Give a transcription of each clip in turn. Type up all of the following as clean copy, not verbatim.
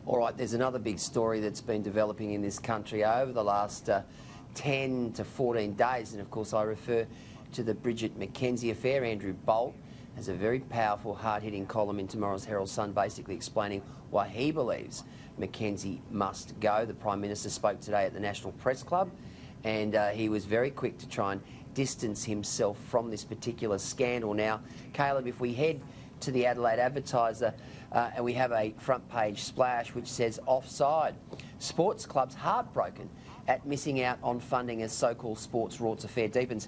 All right, there's another big story that's been developing in this country over the last 10 to 14 days, and of course I refer to the Bridget McKenzie affair. Andrew Bolt has a very powerful, hard-hitting column in tomorrow's Herald Sun basically explaining why he believes McKenzie must go. The Prime Minister spoke today at the National Press Club, and he was very quick to try and distance himself from this particular scandal. Now, Caleb, if we head to the Adelaide Advertiser, and we have a front page splash which says offside. Sports clubs heartbroken at missing out on funding as so-called sports rorts affair deepens.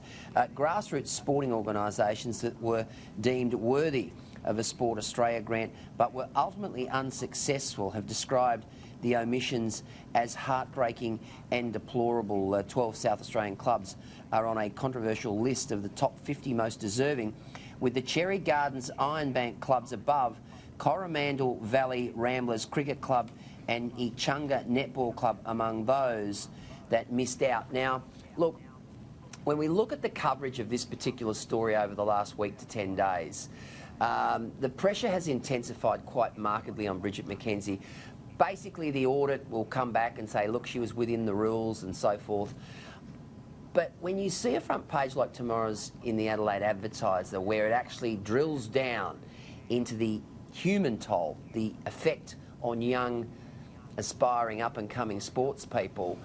Grassroots sporting organisations that were deemed worthy of a Sport Australia grant but were ultimately unsuccessful have described the omissions as heartbreaking and deplorable. 12 South Australian clubs are on a controversial list of the top 50 most deserving, with the Cherry Gardens Ironbank clubs above, Coromandel Valley Ramblers Cricket Club and Echunga Netball Club among those that missed out. Now, look, when we look at the coverage of this particular story over the last week to 10 days, the pressure has intensified quite markedly on Bridget McKenzie. Basically, the audit will come back and say, look, she was within the rules and so forth. But when you see a front page like tomorrow's in the Adelaide Advertiser, where it actually drills down into the human toll, the effect on young, aspiring, up-and-coming sports people,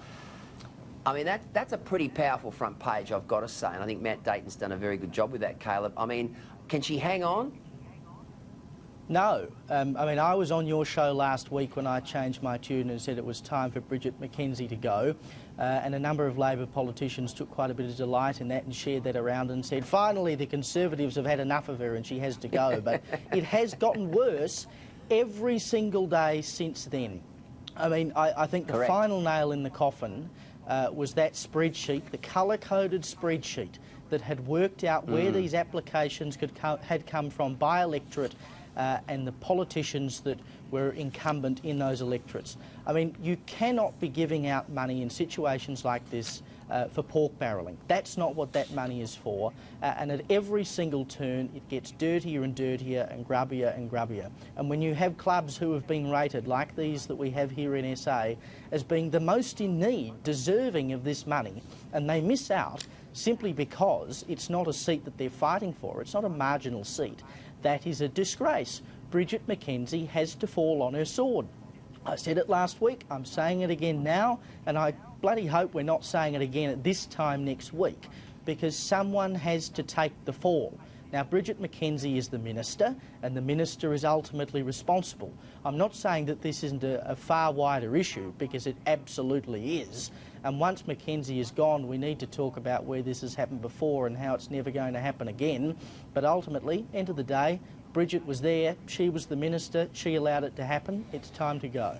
I mean, that's a pretty powerful front page, I've got to say. And I think Matt Dayton's done a very good job with that, Caleb. I mean, can she hang on? No. I mean, I was on your show last week when I changed my tune and said it was time for Bridget McKenzie to go. And a number of Labor politicians took quite a bit of delight in that and shared that around and said, finally, the Conservatives have had enough of her and she has to go. But it has gotten worse every single day since then. I mean, I think the final nail in the coffin was that spreadsheet, the colour-coded spreadsheet that had worked out where these applications had come from by electorate and the politicians that were incumbent in those electorates. I mean, you cannot be giving out money in situations like this for pork barrelling. That's not what that money is for. And at every single turn, it gets dirtier and dirtier and grubbier and grubbier. And when you have clubs who have been rated, like these that we have here in SA, as being the most in need, deserving of this money, and they miss out simply because it's not a seat that they're fighting for, it's not a marginal seat, that is a disgrace. Bridget McKenzie has to fall on her sword. I said it last week, I'm saying it again now, and I bloody hope we're not saying it again at this time next week, because someone has to take the fall. Now, Bridget McKenzie is the Minister, and the Minister is ultimately responsible. I'm not saying that this isn't a far wider issue, because it absolutely is. And once McKenzie is gone, we need to talk about where this has happened before and how it's never going to happen again. But ultimately, end of the day, Bridget was there, she was the Minister, she allowed it to happen. It's time to go.